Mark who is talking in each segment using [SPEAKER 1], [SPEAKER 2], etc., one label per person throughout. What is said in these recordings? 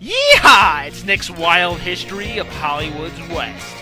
[SPEAKER 1] Yeehaw! It's Nick's Wild History of Hollywood's West.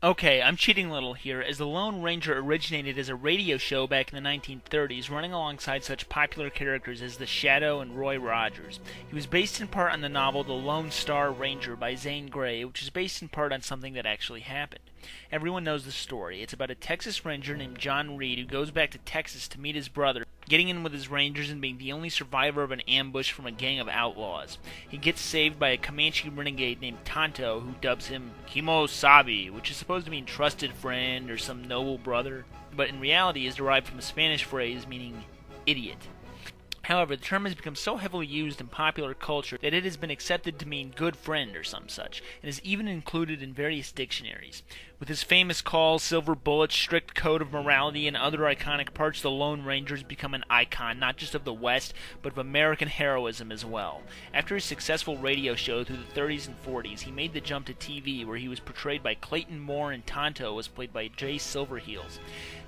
[SPEAKER 1] Okay, I'm cheating a little here, as the Lone Ranger originated as a radio show back in the 1930s, running alongside such popular characters as The Shadow and Roy Rogers. He was based in part on the novel The Lone Star Ranger by Zane Grey, which is based in part on something that actually happened. Everyone knows the story. It's about a Texas Ranger named John Reed who goes back to Texas to meet his brother, getting in with his Rangers and being the only survivor of an ambush from a gang of outlaws. He gets saved by a Comanche renegade named Tonto, who dubs him Kemosabi, which is supposed to mean trusted friend or some noble brother, but in reality is derived from a Spanish phrase meaning idiot. However, the term has become so heavily used in popular culture that it has been accepted to mean good friend or some such, and is even included in various dictionaries. With his famous call, silver bullets, strict code of morality, and other iconic parts, the Lone Ranger has become an icon not just of the West, but of American heroism as well. After his successful radio show through the 30s and 40s, he made the jump to TV, where he was portrayed by Clayton Moore and Tonto was played by Jay Silverheels.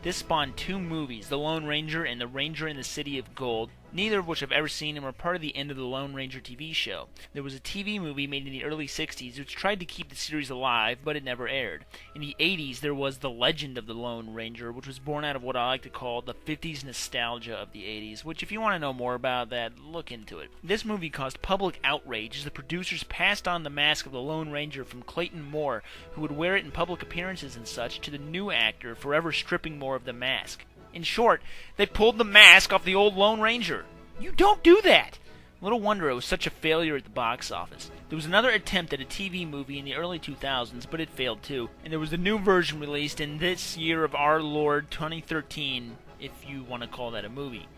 [SPEAKER 1] This spawned two movies, The Lone Ranger and The Ranger in the City of Gold, neither of which I've ever seen and were part of the end of the Lone Ranger TV show. There was a TV movie made in the early 60s which tried to keep the series alive, but it never aired. In the 80s, there was The Legend of the Lone Ranger, which was born out of what I like to call the 50s nostalgia of the 80s, which if you want to know more about that, look into it. This movie caused public outrage as the producers passed on the mask of the Lone Ranger from Clayton Moore, who would wear it in public appearances and such, to the new actor, forever stripping Moore of the mask. In short, they pulled the mask off the old Lone Ranger. You don't do that! Little wonder it was such a failure at the box office. There was another attempt at a TV movie in the early 2000s, but it failed too. And there was a new version released in this year of our Lord 2013, if you want to call that a movie.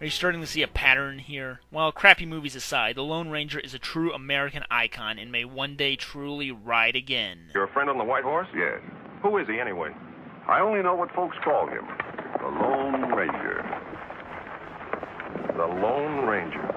[SPEAKER 1] Are you starting to see a pattern here? Well, crappy movies aside, the Lone Ranger is a true American icon and may one day truly ride again.
[SPEAKER 2] You're a friend on the White Horse?
[SPEAKER 3] Yes.
[SPEAKER 2] Who is he anyway?
[SPEAKER 3] I only know what folks call him. The Lone Ranger.
[SPEAKER 2] The Lone Ranger.